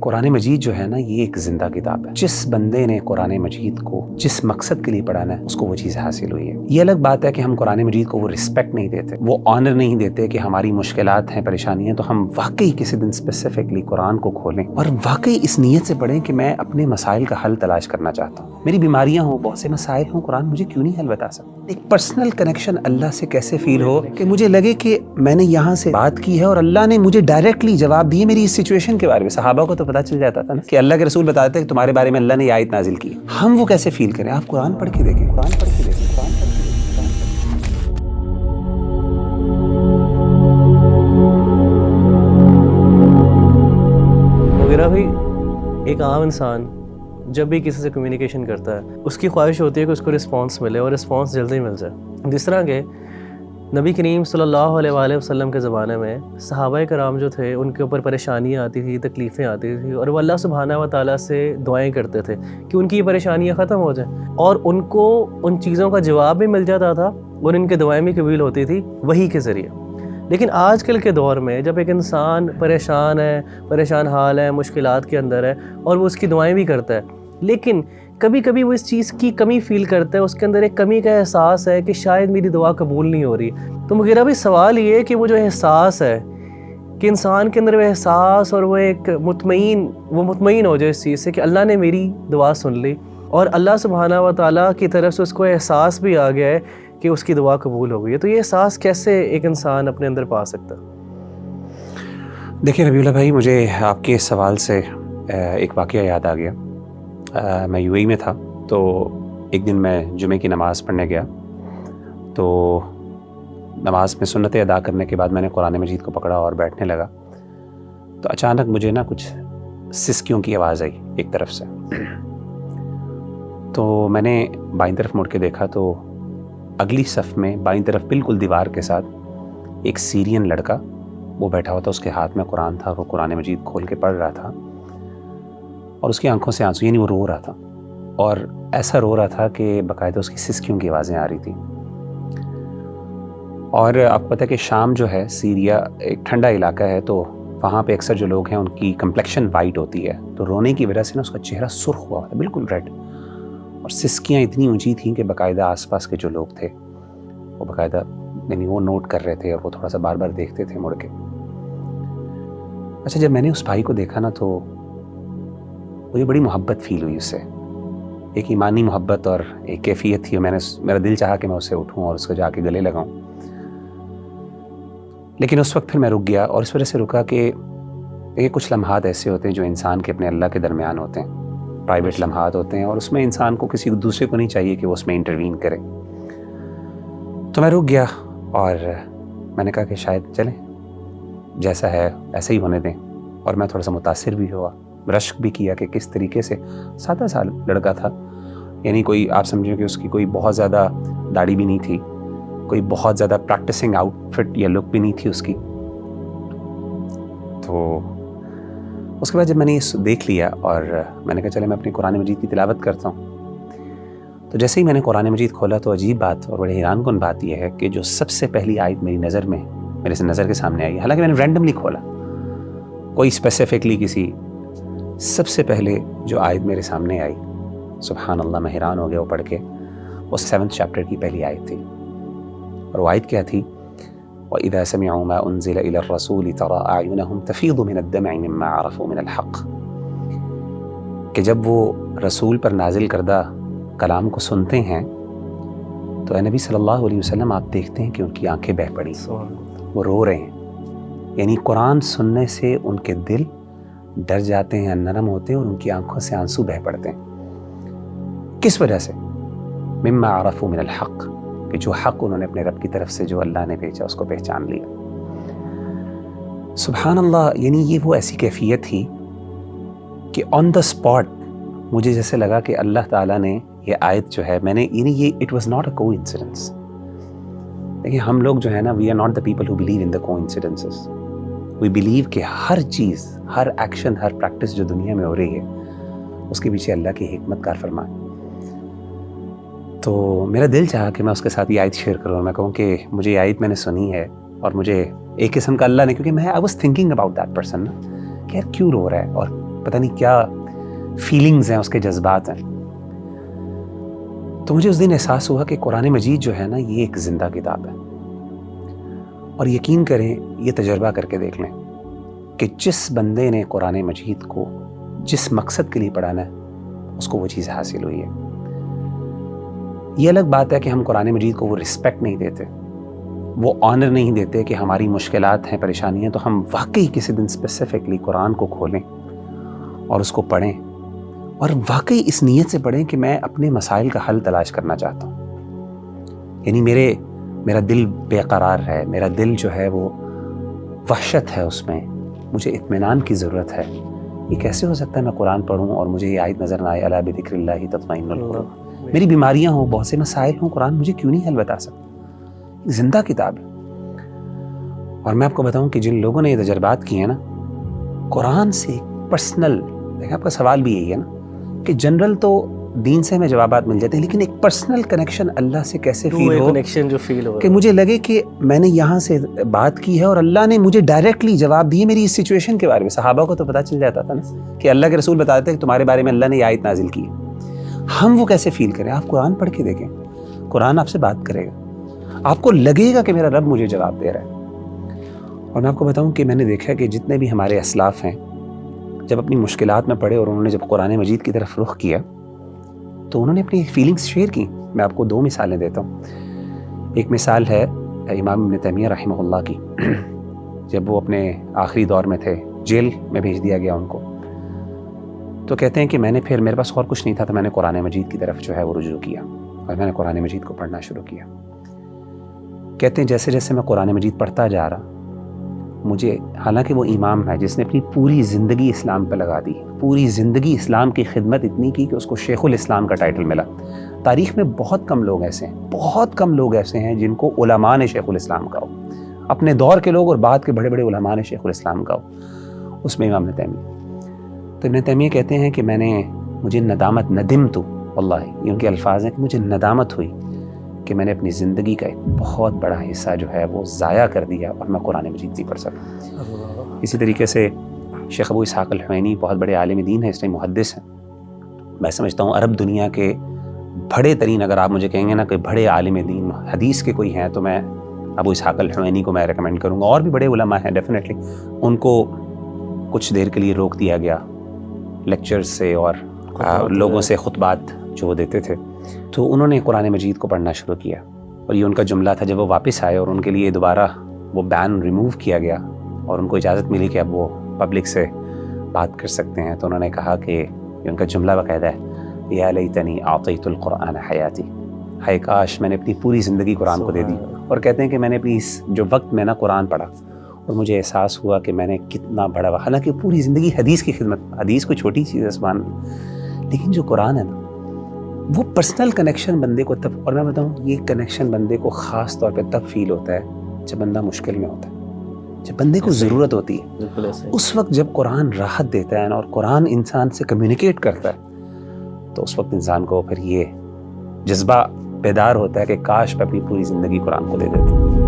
قرآن مجید جو ہے نا یہ ایک زندہ کتاب ہے. جس بندے نے قرآن مجید کو جس مقصد کے لیے پڑھانا ہے اس کو وہ چیز حاصل ہوئی ہے. یہ الگ بات ہے کہ ہم قرآن مجید کو وہ رسپیکٹ نہیں دیتے, وہ آنر نہیں دیتے کہ ہماری مشکلات ہیں, پریشانیاں, تو ہم واقعی کسی دن اسپیسیفکلی قرآن کو کھولیں اور واقعی اس نیت سے پڑھیں کہ میں اپنے مسائل کا حل تلاش کرنا چاہتا ہوں. میری بیماریاں ہوں, بہت سے مسائل ہوں, قرآن مجھے کیوں نہیں حل بتا سکتا. ایک پرسنل کنیکشن اللہ سے کیسے فیل ہو کہ مجھے لگے کہ میں نے یہاں سے بات کی ہے اور اللہ نے مجھے ڈائریکٹلی جواب دیے میری اس سچویشن کے بارے میں. صحابہ کو تو پتہ چل جاتا تھا نا کہ اللہ کے رسول بتاتے ہیں کہ تمہارے بارے میں اللہ نے یہ آیت نازل کی. ہم وہ کیسے فیل کریں؟ آپ قرآن پڑھ کے دیکھیں, قرآن پڑھ کے دیکھیں, قرآن پڑھ کے دیکھیں. مغیرہ بھائی, ایک عام انسان جب بھی کسی سے کمیونیکیشن کرتا ہے اس کی خواہش ہوتی ہے کہ اس کو رسپانس ملے اور رسپانس جلدی مل جائے. جس طرح کہ نبی کریم صلی اللہ علیہ وآلہ وسلم کے زمانے میں صحابہ کرام جو تھے ان کے اوپر پریشانیاں آتی تھیں, تکلیفیں آتی تھیں, اور وہ اللہ سبحانہ و تعالیٰ سے دعائیں کرتے تھے کہ ان کی یہ پریشانیاں ختم ہو جائیں, اور ان کو ان چیزوں کا جواب بھی مل جاتا تھا اور ان کے دعائیں بھی قبول ہوتی تھی وحی کے ذریعے. لیکن آج کل کے دور میں جب ایک انسان پریشان ہے, پریشان حال ہے, مشکلات کے اندر ہے, اور وہ اس کی دعائیں بھی کرتا ہے, لیکن کبھی کبھی وہ اس چیز کی کمی فیل کرتا ہے, اس کے اندر ایک کمی کا احساس ہے کہ شاید میری دعا قبول نہیں ہو رہی. تو مغیرہ بھی سوال یہ ہے کہ وہ جو احساس ہے کہ انسان کے اندر وہ احساس اور وہ ایک مطمئن ہو جائے اس چیز سے کہ اللہ نے میری دعا سن لی اور اللہ سبحانہ و تعالیٰ کی طرف سے اس کو احساس بھی آ گیا ہے کہ اس کی دعا قبول ہو گئی ہے. تو یہ احساس کیسے ایک انسان اپنے اندر پا سکتا ہے؟ دیکھیں ربیع اللہ بھائی, مجھے آپ کے سوال سے ایک واقعہ یاد آ گیا. میں یو اے میں تھا, تو ایک دن میں جمعے کی نماز پڑھنے گیا, تو نماز میں سنتیں ادا کرنے کے بعد میں نے قرآن مجید کو پکڑا اور بیٹھنے لگا, تو اچانک مجھے نا کچھ سسکیوں کی آواز آئی ایک طرف سے. تو میں نے بائیں طرف مڑ کے دیکھا تو اگلی صف میں بائیں طرف بالکل دیوار کے ساتھ ایک سیرین لڑکا وہ بیٹھا ہوا تھا, اس کے ہاتھ میں قرآن تھا, وہ قرآن مجید کھول کے پڑھ رہا تھا اور اس کی آنکھوں سے آنسو, یعنی وہ رو رہا تھا, اور ایسا رو رہا تھا کہ باقاعدہ اس کی سسکیوں کی آوازیں آ رہی تھیں. اور آپ کو پتہ ہے کہ شام جو ہے سیریا ایک ٹھنڈا علاقہ ہے, تو وہاں پہ اکثر جو لوگ ہیں ان کی کمپلیکشن وائٹ ہوتی ہے, تو رونے کی وجہ سے نا اس کا چہرہ سرخ ہوا تھا, بالکل ریڈ, اور سسکیاں اتنی اونچی تھیں کہ باقاعدہ آس پاس کے جو لوگ تھے وہ باقاعدہ یعنی وہ نوٹ کر رہے تھے اور وہ تھوڑا سا بار بار دیکھتے تھے مڑ کے. اچھا, جب میں نے اس بھائی کو دیکھا نا تو مجھے بڑی محبت فیل ہوئی اس سے, ایک ایمانی محبت اور ایک کیفیت تھی, اور میرا دل چاہا کہ میں اسے اٹھوں اور اس کو جا کے گلے لگاؤں. لیکن اس وقت پھر میں رک گیا, اور اس وجہ سے رکا کہ یہ کچھ لمحات ایسے ہوتے ہیں جو انسان کے اپنے اللہ کے درمیان ہوتے ہیں, پرائیویٹ لمحات ہوتے ہیں, اور اس میں انسان کو کسی دوسرے کو نہیں چاہیے کہ وہ اس میں انٹروین کرے. تو میں رک گیا اور میں نے کہا کہ شاید چلیں, جیسا ہے ایسا ہی ہونے دیں. اور میں تھوڑا سا متاثر بھی ہوا, رشک بھی کیا کہ کس طریقے سے 7 سال لڑکا تھا, یعنی کوئی آپ سمجھیں کہ اس کی کوئی بہت زیادہ داڑھی بھی نہیں تھی, کوئی بہت زیادہ پریکٹسنگ آؤٹ فٹ یا لک بھی نہیں تھی اس کی. تو اس کے بعد جب میں نے یہ دیکھ لیا اور میں نے کہا چلے میں اپنی قرآن مجید کی تلاوت کرتا ہوں, تو جیسے ہی میں نے قرآن مجید کھولا تو عجیب بات اور بڑے حیران کن بات یہ ہے کہ جو سب سے پہلی آیت میری نظر کے سامنے آئی, حالانکہ میں نے رینڈملی کھولا, کوئی اسپیسیفکلی کسی, سب سے پہلے جو آیت میرے سامنے آئی, سبحان اللہ, میں حیران ہو گیا وہ پڑھ کے, وہ 7 چیپٹر کی پہلی آیت تھی. اور وہ آیت کیا تھی؟ وَإِذَا سَمِعُوا مَا أُنزِلَ إِلَى الرَّسُولِ تَرَىٰ أَعْيُنَهُمْ تَفِيضُ مِنَ الدَّمْعِ مِمَّا عَرَفُوا مِنَ الْحَقِّ, کہ جب وہ رسول پر نازل کردہ کلام کو سنتے ہیں تو اے نبی صلی اللہ علیہ وسلم آپ دیکھتے ہیں کہ ان کی آنکھیں بہہ پڑی, وہ رو رہے ہیں. یعنی قرآن سننے سے ان کے دل ڈر جاتے ہیں, نرم ہوتے ہیں, اور ان کی آنکھوں سے آنسو بہہ پڑتے ہیں. کس وجہ سے؟ مما عرفوا من الحق, کہ جو حق انہوں نے اپنے رب کی طرف سے جو اللہ نے بھیجا اس کو پہچان لیا. سبحان اللہ, یعنی یہ وہ ایسی کیفیت تھی کہ آن دا اسپاٹ مجھے جیسے لگا کہ اللہ تعالیٰ نے یہ آیت جو ہے, میں نے یعنی یہ اٹ واز ناٹ اے کو انسیڈنس. دیکھیں ہم لوگ جو ہے نا, we are not the people who believe in the کو انسیڈنسز. وی بلیو کہ ہر چیز, ہر ایکشن, ہر پریکٹس جو دنیا میں ہو رہی ہے اس کے پیچھے اللہ کی حکمت کار فرمان. تو میرا دل چاہا کہ میں اس کے ساتھ یہ آیت شیئر کروں, اور میں کہوں کہ مجھے یہ آیت میں نے سنی ہے, اور مجھے ایک قسم کا اللہ نے, کیونکہ میں I was thinking about that person نا, کہ یار کیوں رو رہا ہے, اور پتہ نہیں کیا فیلنگز ہیں، اس کے جذبات ہیں. تو مجھے اس دن احساس ہوا کہ قرآن مجید جو ہے نا یہ ایک زندہ کتاب ہے. اور یقین کریں، یہ تجربہ کر کے دیکھ لیں کہ جس بندے نے قرآن مجید کو جس مقصد کے لیے پڑھانا ہے اس کو وہ چیز حاصل ہوئی ہے. یہ الگ بات ہے کہ ہم قرآن مجید کو وہ رسپیکٹ نہیں دیتے، وہ آنر نہیں دیتے کہ ہماری مشکلات ہیں، پریشانیاں، تو ہم واقعی کسی دن اسپیسیفکلی قرآن کو کھولیں اور اس کو پڑھیں، اور واقعی اس نیت سے پڑھیں کہ میں اپنے مسائل کا حل تلاش کرنا چاہتا ہوں. یعنی میرا دل بے قرار ہے، میرا دل جو ہے وہ وحشت ہے، اس میں مجھے اطمینان کی ضرورت ہے. یہ کیسے ہو سکتا ہے میں قرآن پڑھوں اور مجھے یہ آیت نظر نہ آئے الا بذکر اللہ تطمئن القلوب. میری بیماریاں ہوں، بہت سے مسائل ہوں، قرآن مجھے کیوں نہیں حل بتا سکتا؟ زندہ کتاب ہے. اور میں آپ کو بتاؤں کہ جن لوگوں نے یہ تجربات کیے ہیں نا، قرآن سے پرسنل، دیکھیں آپ کا سوال بھی یہی ہے نا کہ جنرل تو دین سے ہمیں جوابات مل جاتے ہیں، لیکن ایک پرسنل کنیکشن اللہ سے کیسے فیل ہو، کنیکشن جو فیل ہو کہ مجھے لگے کہ میں نے یہاں سے بات کی ہے اور اللہ نے مجھے ڈائریکٹلی جواب دیے میری اس سچویشن کے بارے میں. صحابہ کو تو پتہ چل جاتا تھا نا کہ اللہ کے رسول بتاتے تھے کہ تمہارے بارے میں اللہ نے یہ آیت نازل کی ہے. ہم وہ کیسے فیل کریں؟ آپ قرآن پڑھ کے دیکھیں، قرآن آپ سے بات کرے گا، آپ کو لگے گا کہ میرا رب مجھے جواب دے رہا ہے. اور میں آپ کو بتاؤں کہ میں نے دیکھا کہ جتنے بھی ہمارے اسلاف ہیں جب اپنی مشکلات میں پڑے اور انہوں نے جب قرآن مجید کی طرف رخ کیا تو انہوں نے اپنی فیلنگز شیئر کی. میں آپ کو 2 مثالیں دیتا ہوں. ایک مثال ہے امام ابن تیمیہ رحمہ اللہ کی. جب وہ اپنے آخری دور میں تھے، جیل میں بھیج دیا گیا ان کو، تو کہتے ہیں کہ میں نے پھر، میرے پاس اور کچھ نہیں تھا، تو میں نے قرآن مجید کی طرف جو ہے وہ رجوع کیا اور میں نے قرآن مجید کو پڑھنا شروع کیا. کہتے ہیں جیسے جیسے میں قرآن مجید پڑھتا جا رہا، مجھے، حالانکہ وہ امام ہے جس نے اپنی پوری زندگی اسلام پہ لگا دی، پوری زندگی اسلام کی خدمت اتنی کی کہ اس کو شیخ الاسلام کا ٹائٹل ملا. تاریخ میں بہت کم لوگ ایسے ہیں، بہت کم لوگ ایسے ہیں جن کو علماء نے شیخ الاسلام کہا ہو، اپنے دور کے لوگ اور بعد کے بڑے بڑے علماء نے شیخ الاسلام کہا ہو، اس میں امام ابن تیمیہ. تو ابن تیمیہ کہتے ہیں کہ مجھے ندامت، ندمت واللہ، یہ ان کے الفاظ ہیں کہ مجھے ندامت ہوئی کہ میں نے اپنی زندگی کا ایک بہت بڑا حصہ جو ہے وہ ضائع کر دیا اور میں قرآن مجید نہیں پڑھ سکا. اسی طریقے سے شیخ ابو اسحاق الحوینی بہت بڑے عالم دین ہیں، اس ٹائم محدث ہیں. میں سمجھتا ہوں عرب دنیا کے بڑے ترین، اگر آپ مجھے کہیں گے نا کہ بڑے عالم دین حدیث کے کوئی ہیں، تو میں ابو اسحاق الحوینی کو میں ریکمینڈ کروں گا. اور بھی بڑے علماء ہیں ڈیفینیٹلی، ان کو کچھ دیر کے لیے روک دیا گیا لیکچرز سے اور لوگوں سے خطبات جو وہ دیتے تھے. تو انہوں نے قرآن مجید کو پڑھنا شروع کیا، اور یہ ان کا جملہ تھا جب وہ واپس آئے اور ان کے لیے دوبارہ وہ بین ریموو کیا گیا اور ان کو اجازت ملی کہ اب وہ پبلک سے بات کر سکتے ہیں، تو انہوں نے کہا کہ یہ ان کا جملہ باقاعدہ ہے، یا لیتنی اعطیت القرآن حیاتی، ہائے کاش میں نے اپنی پوری زندگی قرآن کو دے دی. اور کہتے ہیں کہ میں نے اپنی اس جو وقت میں نا قرآن پڑھا اور مجھے احساس ہوا کہ میں نے کتنا بڑا، حالانکہ پوری زندگی حدیث کی خدمت، حدیث کوئی چھوٹی چیز ہے سبحان اللہ، لیکن جو قرآن ہے نا وہ پرسنل کنیکشن بندے کو تب، اور میں بتاؤں یہ کنیکشن بندے کو خاص طور پہ تب فیل ہوتا ہے جب بندہ مشکل میں ہوتا ہے، جب بندے کو ضرورت ہوتی ہے. اس وقت جب قرآن راحت دیتا ہے اور قرآن انسان سے کمیونیکیٹ کرتا ہے، تو اس وقت انسان کو پھر یہ جذبہ بیدار ہوتا ہے کہ کاش میں اپنی پوری زندگی قرآن کو دے دیتا.